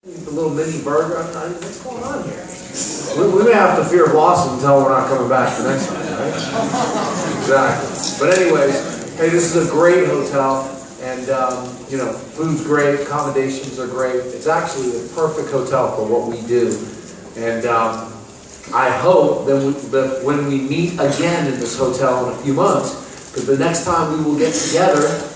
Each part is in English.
The little mini burger. I mean, what's going on here? We may have to fear of loss until we're not coming back the next time, right? Exactly. But anyways, hey, this is a great hotel, and you know, food's great, accommodations are great. It's actually the perfect hotel for what we do, and I hope that when we meet again in this hotel in a few months, because the next time we will get together.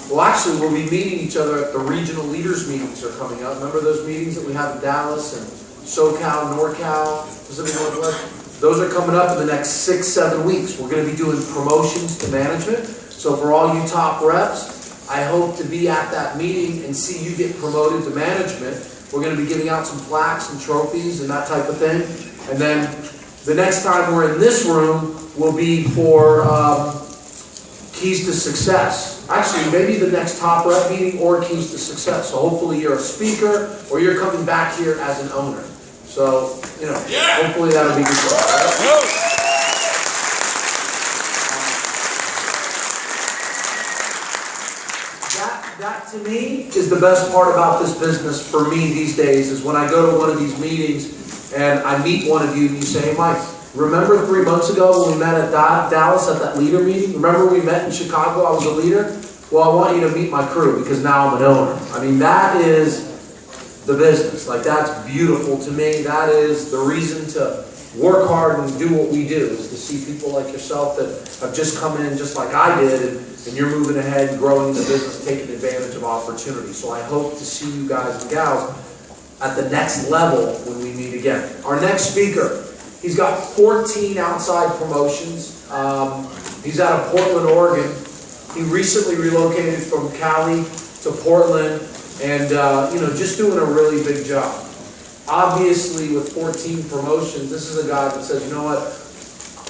Well, actually, we'll be meeting each other at the regional leaders meetings are coming up. Remember those meetings that we have in Dallas and SoCal, NorCal, Pacific Northwest? Those are coming up in the next 6-7 weeks. We're going to be doing promotions to management. So for all you top reps, I hope to be at that meeting and see you get promoted to management. We're going to be giving out some plaques and trophies and that type of thing. And then the next time we're in this room will be for Keys to Success. Actually, maybe the next top rep meeting or Keys to Success. So hopefully you're a speaker or you're coming back here as an owner. So, you know, hopefully that'll be good. That to me is the best part about this business for me these days is when I go to one of these meetings and I meet one of you and you say, hey, Mike, remember 3 months ago when we met at Dallas at that leader meeting? Remember we met in Chicago, I was a leader? Well, I want you to meet my crew because now I'm an owner. I mean, that is the business. Like, that's beautiful to me. That is the reason to work hard and do what we do, is to see people like yourself that have just come in just like I did, and you're moving ahead and growing the business, taking advantage of opportunity. So I hope to see you guys and gals at the next level when we meet again. Our next speaker, he's got 14 outside promotions. He's out of Portland, Oregon. He recently relocated from Cali to Portland and, you know, just doing a really big job. Obviously, with 14 promotions, this is a guy that says, you know what,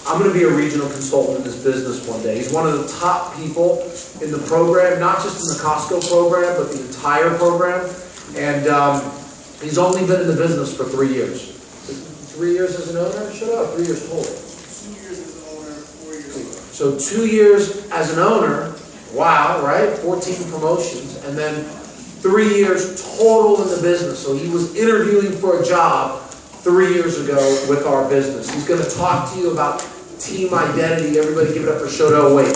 I'm going to be a regional consultant in this business one day. He's one of the top people in the program, not just in the Costco program, but the entire program. And he's only been in the business for 3 years. 3 years as an owner? Shut up, 3 years total. 2 years as an owner, 4 years. So 2 years as an owner, wow, right? 14 promotions, and then 3 years total in the business. So he was interviewing for a job 3 years ago with our business. He's going to talk to you about team identity. Everybody give it up for Shodel. Wait.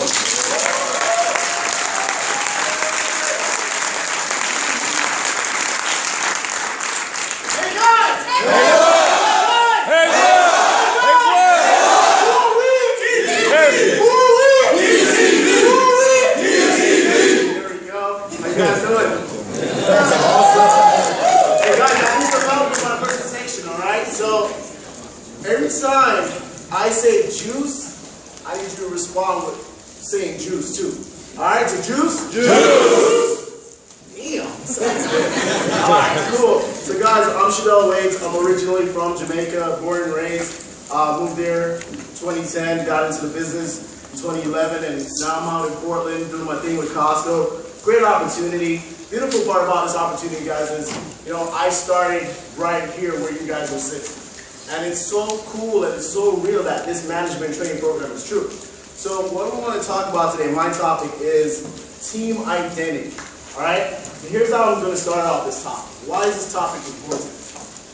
I say juice, I need you to respond with saying juice too. Alright, so juice? Juice! Damn, sounds good. Alright, cool. So guys, I'm Shodel Waits. I'm originally from Jamaica, born and raised. Moved there in 2010, got into the business in 2011, and now I'm out in Portland doing my thing with Costco. Great opportunity. Beautiful part about this opportunity, guys, is, you know, I started right here where you guys are sitting. And it's so cool and it's so real that this management training program is true. So what we want to talk about today, my topic is team identity. Alright? So here's how I'm going to start off this topic. Why is this topic important?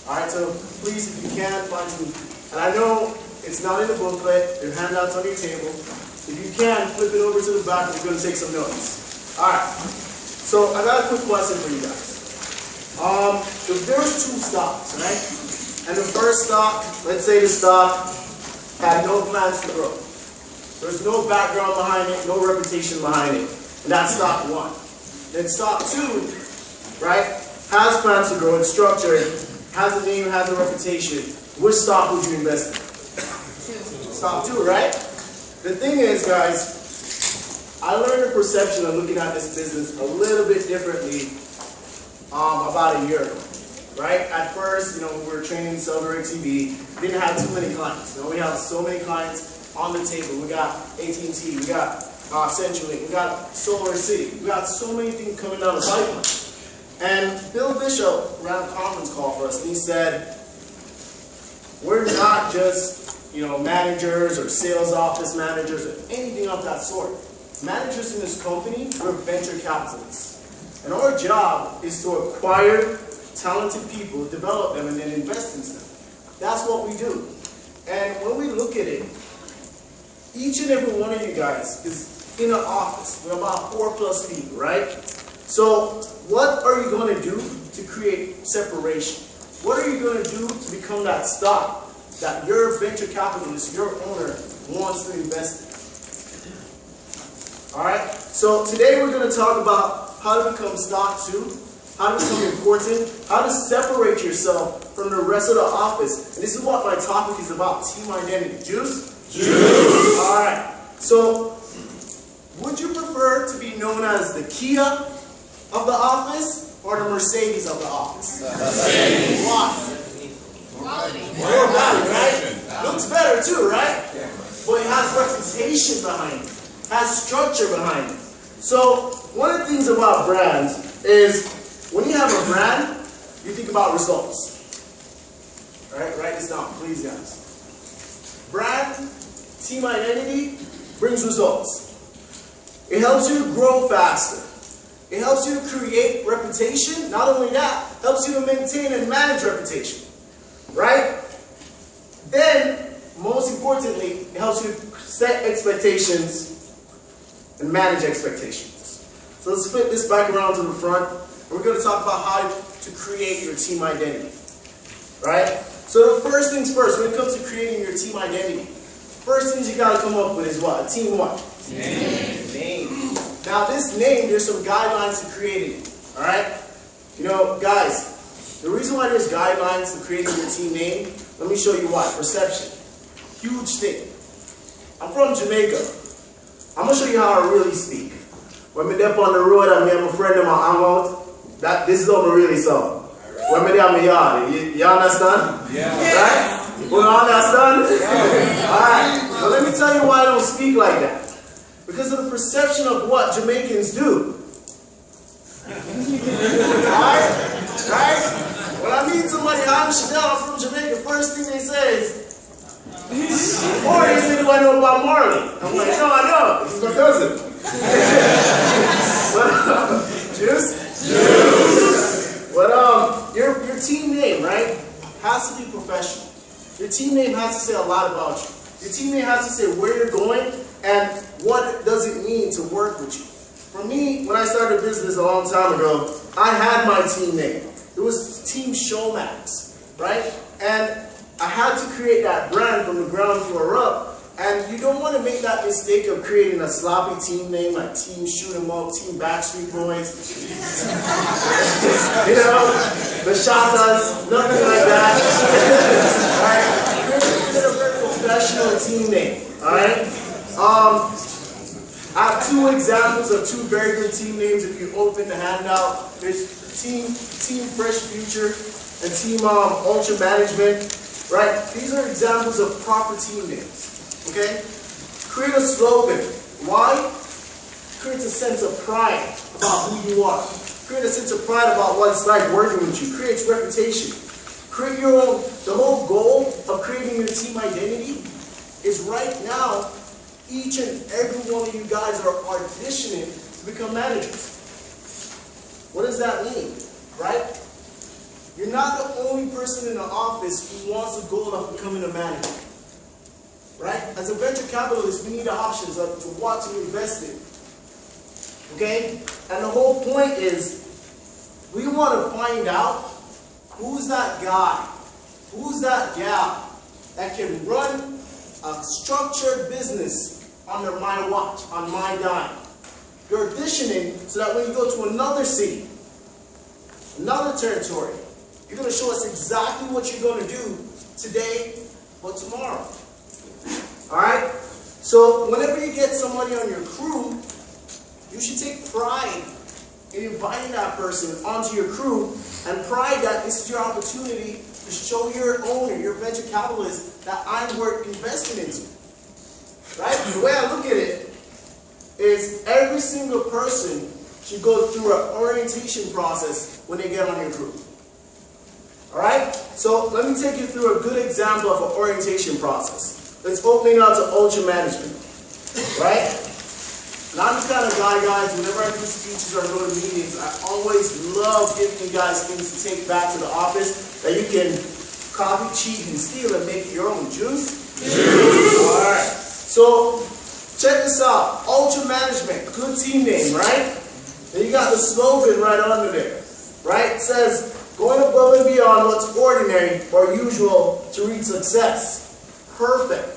Alright, so please, if you can, find some, and I know it's not in the booklet, there are handouts on your table. If you can, flip it over to the back and you're going to take some notes. Alright, so I got a quick question for you guys. If there's 2 stocks, right? And the first stock, let's say the stock had no plans to grow. There's no background behind it, no reputation behind it. And that's stock 1. Then stock 2, right, has plans to grow, it's structured, has a name, has a reputation. Which stock would you invest in? 2. Stock 2, right? The thing is, guys, I learned the perception of looking at this business a little bit differently about a year ago. Right? At first, you know, we were training Sell Direct TV, didn't have too many clients. You know, we have so many clients on the table. We got AT&T, we got CenturyLink, we got Solar City, we got so many things coming down the pipeline. And Bill Bishop ran a conference call for us, and he said, we're not just, you know, managers or sales office managers or anything of that sort. Managers in this company, we're venture capitalists. And our job is to acquire talented people, develop them, and then invest into them. That's what we do. And when we look at it, each and every one of you guys is in an office with about 4+ people, right? So what are you going to do to create separation? What are you going to do to become that stock that your venture capitalist, your owner, wants to invest in? All right? So today we're going to talk about how to become stock 2, how to become important, how to separate yourself from the rest of the office. And this is what my topic is about, team identity. Juice? Juice! All right. So would you prefer to be known as the Kia of the office or the Mercedes of the office? Mercedes. Why? More value, right? Looks better too, right? But it has reputation behind it. Has structure behind it. So one of the things about brands is when you have a brand, you think about results. All right, write this down, please, guys. Brand, team identity brings results. It helps you to grow faster. It helps you to create reputation. Not only that, it helps you to maintain and manage reputation. Right? Then, most importantly, it helps you to set expectations and manage expectations. So let's flip this back around to the front. We're going to talk about how to create your team identity. Right? So the first things first, when it comes to creating your team identity, first things you got to come up with is what? A team what? Name. Now this name, there's some guidelines to creating it. Alright? You know, guys, the reason why there's guidelines to creating your team name, let me show you why. Perception. Huge thing. I'm from Jamaica. I'm going to show you how I really speak. When I'm up on the road and me and my friend and my hang out, this is how I really sound. When I'm in my yard, you understand? Yeah. Right? You understand? Yeah. Alright. Now let me tell you why I don't speak like that. Because of the perception of what Jamaicans do. Alright? Right? When I meet somebody, I'm Shodel, I'm from Jamaica, first thing they say is, or they say, do I know about Marley? I'm like, no, I know. This is my cousin. Juice? Juice! But your team name, right, has to be professional. Your team name has to say a lot about you. Your team name has to say where you're going and what does it mean to work with you. For me, when I started business a long time ago, I had my team name. It was Team Showmax, right? And I had to create that brand from the ground floor up. And you don't want to make that mistake of creating a sloppy team name like Team Shoot 'em Up, Team Backstreet Boys, you know, the Shatas, nothing like that. Alright? Create a very professional team name. Alright? I have 2 examples of 2 very good team names. If you open the handout, there's Team Fresh Future and Team Ultra Management. Right? These are examples of proper team names. Okay? Create a slogan. Why? Create a sense of pride about who you are. Create a sense of pride about what it's like working with you. Creates reputation. Create your own. The whole goal of creating your team identity is right now, each and every one of you guys are auditioning to become managers. What does that mean? Right? You're not the only person in the office who wants the goal of becoming a manager. Right? As a venture capitalist, we need the options of to what to invest in. Okay? And the whole point is, we want to find out who's that guy, who's that gal that can run a structured business under my watch, on my dime. You're auditioning so that when you go to another city, another territory, you're going to show us exactly what you're going to do today or tomorrow. Alright? So whenever you get somebody on your crew, you should take pride in inviting that person onto your crew and pride that this is your opportunity to show your owner, your venture capitalist, that I'm worth investing into. Right? The way I look at it is every single person should go through an orientation process when they get on your crew. Alright? So let me take you through a good example of an orientation process. Let's open it up to Ultra Management. Right? And I'm the kind of guy, guys, whenever I do speeches or go to meetings, I always love giving you guys things to take back to the office that you can copy, cheat, and steal and make it your own. Juice? Juice! Alright. So, check this out. Ultra Management. Good team name, right? And you got the slogan right under there. Right? It says, going above and beyond what's ordinary or usual to reach success. Perfect.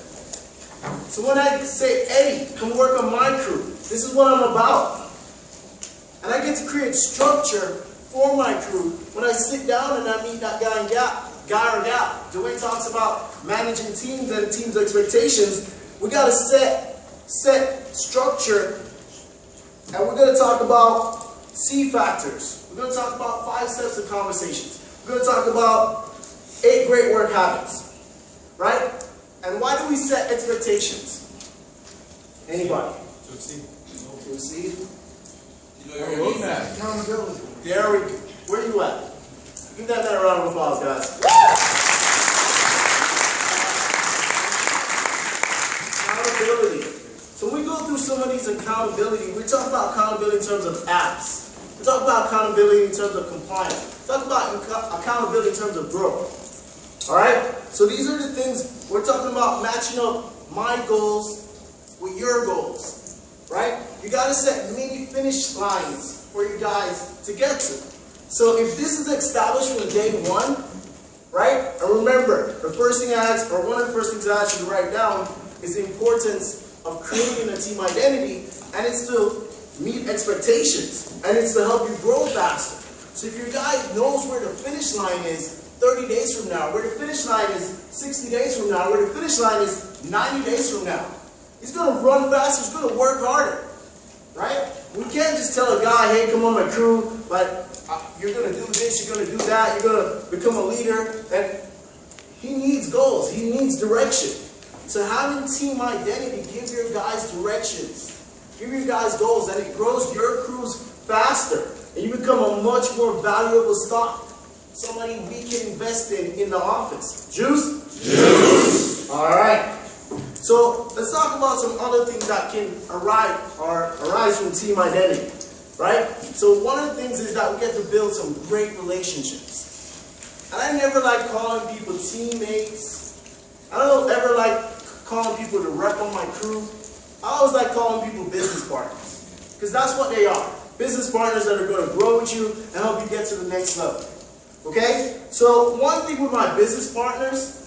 So when I say, Eddie, come work on my crew, this is what I'm about. And I get to create structure for my crew when I sit down and I meet that guy or gal. Dwayne talks about managing teams and teams' expectations. We got to set structure, and we're going to talk about C factors. We're going to talk about 5 steps of conversations. We're going to talk about 8 great work habits, right? And why do we set expectations? Anybody? To exceed. Accountability. There we go. Where you at? Give that man a round of applause, guys. Accountability. So when we go through some of these accountability, we talk about accountability in terms of apps. We talk about accountability in terms of compliance. We talk about accountability in terms of growth. Alright? So these are the things we're talking about, matching up my goals with your goals. Right? You got to set mini finish lines for you guys to get to. So if this is established from day 1, right? And remember, the first thing I ask, or one of the first things I ask you to write down is the importance of creating a team identity, and it's to meet expectations, and it's to help you grow faster. So if your guy knows where the finish line is 30 days from now, where the finish line is 60 days from now, where the finish line is 90 days from now, he's going to run faster, he's going to work harder, right? We can't just tell a guy, hey, come on my crew, but you're going to do this, you're going to do that, you're going to become a leader. And he needs goals, he needs direction. So having team identity, give your guys directions, give your guys goals, and it grows your crews faster. And you become a much more valuable stock. Somebody we can invest in the office. Juice? Juice! Alright. So let's talk about some other things that can arise from team identity. Right? So one of the things is that we get to build some great relationships. And I never like calling people teammates. I don't ever like calling people to rep on my crew. I always like calling people business partners. Because that's what they are. Business partners that are going to grow with you and help you get to the next level. Okay? So one thing with my business partners,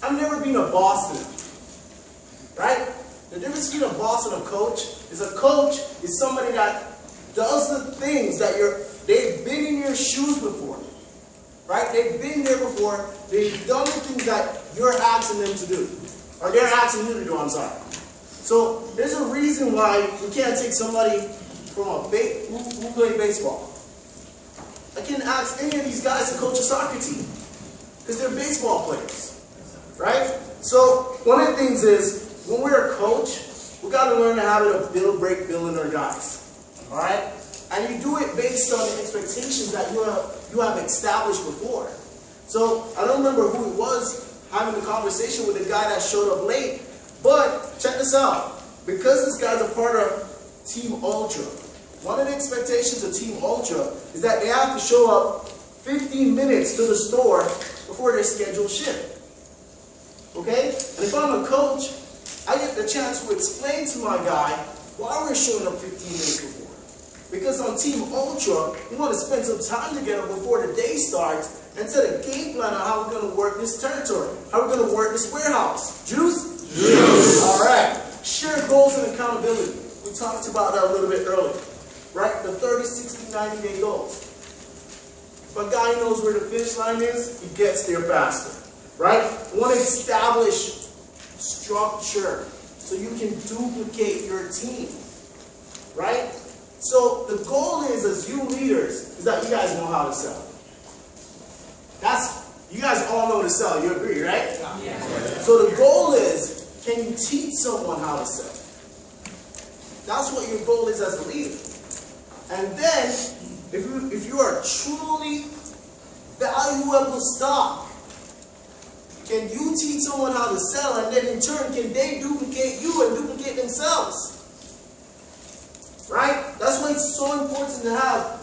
I've never been a boss to them. Right? The difference between a boss and a coach is somebody that does the things that they've been in your shoes before. Right? They've been there before. They've done the things that you're asking them to do. Or they're asking you to do, I'm sorry. So there's a reason why we can't take somebody from who played baseball. I can't ask any of these guys to coach a soccer team. Because they're baseball players. Right? So one of the things is, when we're a coach, we got to learn the habit of build, break, building our guys. Alright? And you do it based on the expectations that you have established before. So, I don't remember who it was having the conversation with the guy that showed up late, but check this out. Because this guy's a part of Team Ultra, one of the expectations of Team Ultra is that they have to show up 15 minutes to the store before their scheduled shift. Okay? And if I'm a coach, I get the chance to explain to my guy why we're showing up 15 minutes before. Because on Team Ultra, we want to spend some time together before the day starts and set a game plan on how we're going to work this territory, how we're going to work this warehouse. Juice? Juice! Alright. Share goals and accountability. We talked about that a little bit earlier. Right? The 30, 60, 90-day goals. If a guy knows where the finish line is, he gets there faster. Right? We want to establish structure so you can duplicate your team. Right? So the goal is, as you leaders, is that you guys know how to sell. You guys all know to sell, you agree, right? Yeah. So the goal is, can you teach someone how to sell? That's what your goal is as a leader. And then, if you are truly valuable stock, can you teach someone how to sell, and then in turn, can they duplicate you and duplicate themselves? right? That's why it's so important to have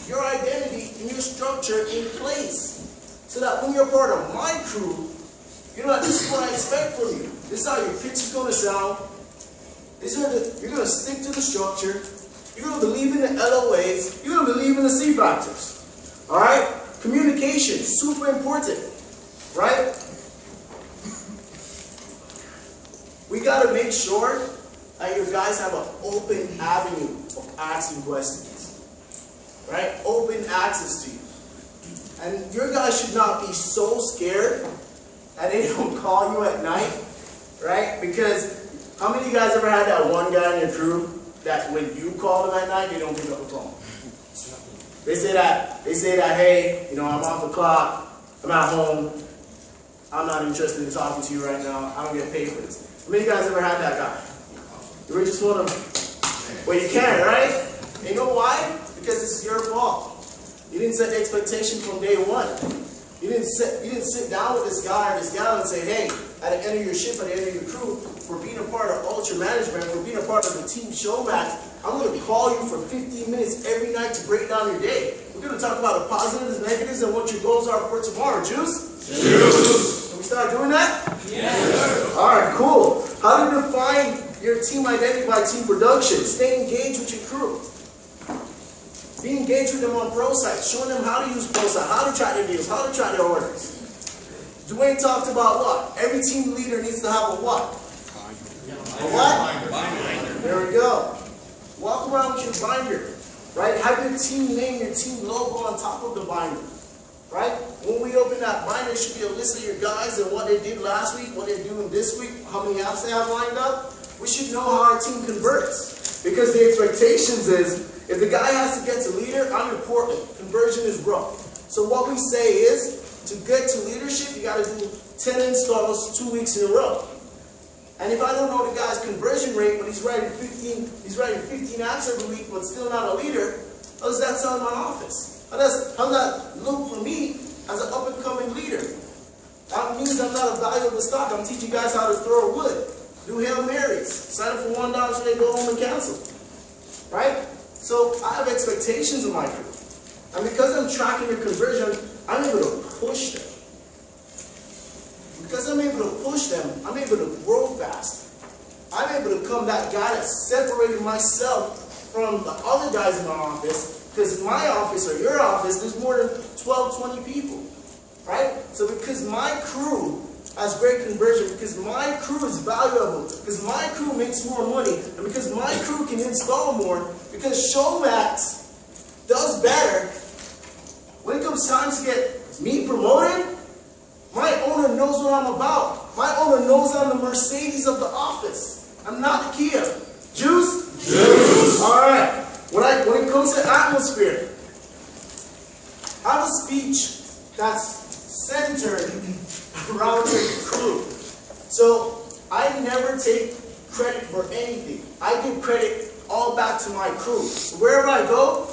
your identity and your structure in place. So that when you're part of my crew, you know, this is what I expect from you. This is how your pitch is going to sound. You're going to stick to the structure. You're going to believe in the LOAs. You're going to believe in the C factors. All right? Communication, super important. Right? We got to make sure that your guys have an open avenue of asking questions. Right? Open access to you. And your guys should not be so scared that they don't call you at night, right? Because how many of you guys ever had that one guy in your crew that when you call them at night, they don't pick up the phone? They say that, hey, you know, I'm off the clock, I'm at home, I'm not interested in talking to you right now, I don't get paid for this. How many of you guys ever had that guy? You really just want to, well, you can, right? And you know why? Because it's your fault. You didn't set the expectation from day one. You didn't sit down with this guy or this gal and say, hey, at the end of your shift, at the end of your crew, for being a part of Ultra Management, for being a part of the team Showmax, I'm going to call you for 15 minutes every night to break down your day. We're going to talk about the positives, negatives, and what your goals are for tomorrow. Juice? Juice! Can we start doing that? Yes. All right, cool. How to define your team identity by team production. Stay engaged with your crew. Be engaged with them on pro sites, showing them how to use pro sites, how to track their deals, how to track their orders. Dwayne talked about what? Every team leader needs to have a what? A what? Binder. There we go. Walk around with your binder, right? Have your team name, your team logo on top of the binder, right? When we open that binder, it should be a list of your guys and what they did last week, what they're doing this week, how many apps they have lined up. We should know how our team converts, because the expectations is, if the guy has to get to leader, I'm in Portland. Conversion is rough. So what we say is, to get to leadership, you got to do 10 installs 2 weeks in a row. And if I don't know the guy's conversion rate, but he's writing 15 apps every week, but still not a leader, how does that sound in my office? How does that look for me as an up-and-coming leader? That means I'm not a valuable stock. I'm teaching guys how to throw wood, do Hail Marys, sign up for $1 so they go home and cancel. Right? So I have expectations of my crew. And because I'm tracking your conversion, I'm able to push them. Because I'm able to push them, I'm able to grow fast. I'm able to become that guy that separated myself from the other guys in my office. Because in my office or your office, there's more than 12, 20 people. Right? So because my crew has great conversion, because my crew is valuable, because my crew makes more money, and because my crew can install more, because Showmax does better, when it comes time to get me promoted, my owner knows what I'm about. My owner knows I'm the Mercedes of the office. I'm not the Kia. Juice? Juice! Alright. When it comes to atmosphere, I have a speech that's centered around your crew. So I never take credit for anything. I give credit all back to my crew. So wherever I go,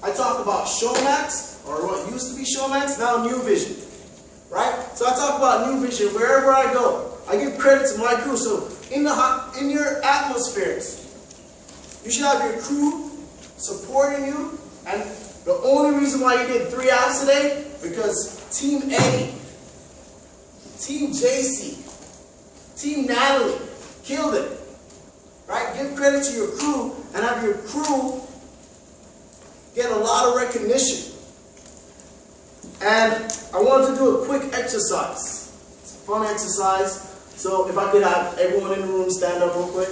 I talk about Showmax, or what used to be Showmax, now New Vision. Right? So I talk about New Vision wherever I go. I give credit to my crew. So in your atmospheres, you should have your crew supporting you. And the only reason why you did 3 apps today, because Team A, Team JC, Team Natalie killed it. Right? Give credit to your crew and have your crew get a lot of recognition. And I wanted to do a quick exercise. It's a fun exercise. So if I could have everyone in the room stand up real quick.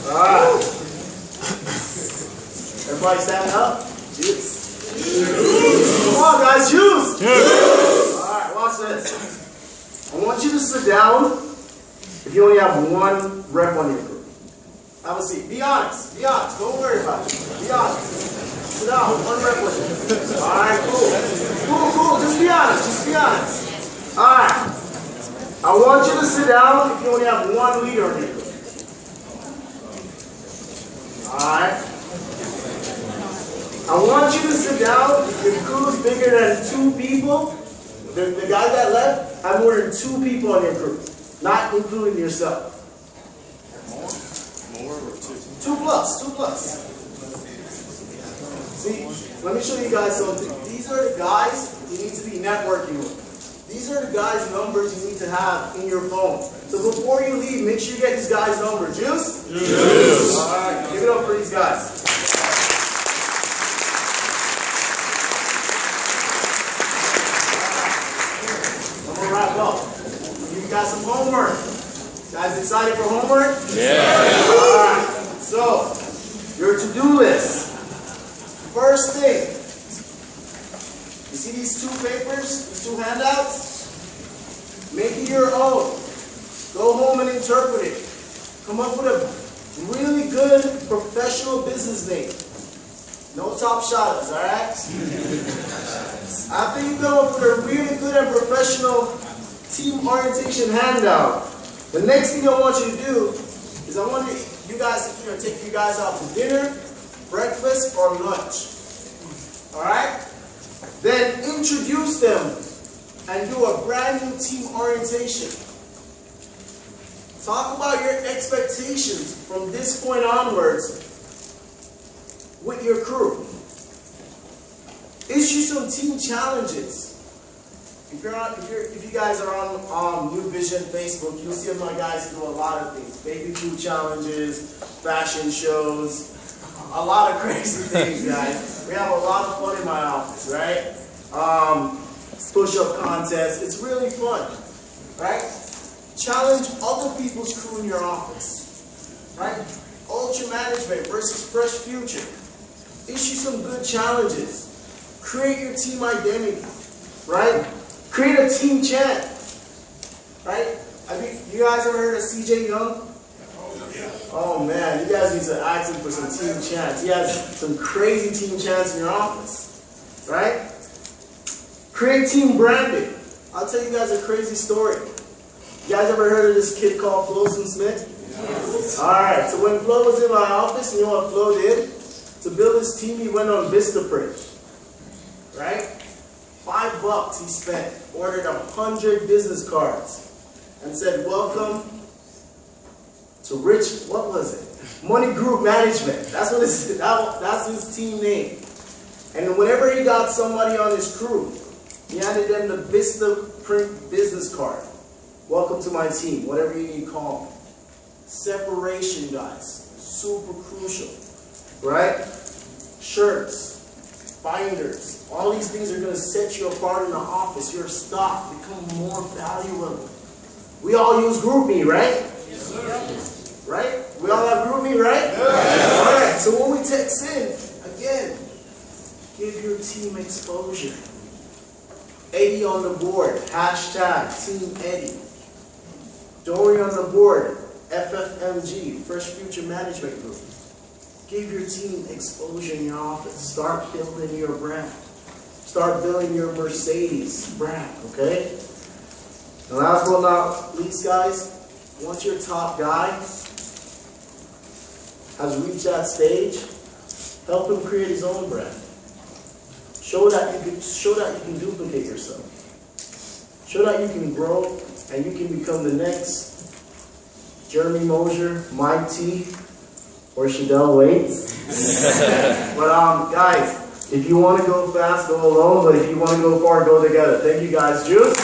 Alright. Everybody stand up. Juice. Come on guys, juice! Alright, watch this. I want you to sit down if you only have one rep on your crew. Have a seat. Be honest. Be honest. Don't worry about it. Be honest. Sit down. One rep with you. Alright, cool. Cool. Just be honest. Just be honest. Alright. I want you to sit down if you only have one leader on your crew. Alright. I want you to sit down if your crew is bigger than 2 people. The guys that left have more than 2 people on your crew, not including yourself. 2 plus. See, let me show you guys something. These are the guys you need to be networking with. These are the guys' numbers you need to have in your phone. So before you leave, make sure you get these guys' numbers. Juice? Juice! Alright, give it up for these guys. I'm gonna wrap up. You guys some homework. Guys excited for homework? Yeah. Alright, so your to-do list. First thing, you see these 2 papers, these 2 handouts? Make it your own. Go home and interpret it. Come up with a really good professional business name. No top shotters, alright? After you come up with a really good and professional team orientation handout, the next thing I want you to do is I want you guys to take you guys out to dinner, breakfast, or lunch. Alright? Then introduce them and do a brand new team orientation. Talk about your expectations from this point onwards with your crew. Issue some team challenges. If you guys are on New Vision Facebook, you'll see my guys do a lot of things. Baby food challenges, fashion shows, a lot of crazy things, guys. We have a lot of fun in my office, right? Push-up contests. It's really fun, right? Challenge other people's crew in your office, right? Ultra management versus fresh future. Issue some good challenges. Create your team identity, right? Create a team chant, right? You guys ever heard of CJ Young? Oh man, you guys need to ask him for some team chants. He has some crazy team chants in your office, right? Create team branding. I'll tell you guys a crazy story. You guys ever heard of this kid called Flo Smith? Yes. Alright, so when Flo was in my office, you know what Flo did? To build his team, he went on Vistaprint. Right? $5 he spent, ordered 100 business cards, and said, welcome to what was it? Money Group Management. That's what that's his team name. And whenever he got somebody on his crew, he handed them the Vistaprint business card. Welcome to my team, whatever you need to call me. Separation, guys, super crucial, right? Shirts, binders, all these things are going to set you apart in the office. Your stock become more valuable. We all use GroupMe, right? Yes, sir. Right? We all have GroupMe, right? Yes. All right, so when we text in, again, give your team exposure. Eddie on the board, hashtag Team Eddie. Dory on the board, FFMG, Fresh Future Management Group. Give your team exposure in your office. Start building your brand. Start building your Mercedes brand, okay? And last but not least, guys, once your top guy has reached that stage, help him create his own brand. Show that you can duplicate yourself. Show that you can grow and you can become the next Jeremy Mosier, Mike T, or Shodel Waits. But guys, if you want to go fast, go alone. But if you want to go far, go together. Thank you guys. Juice.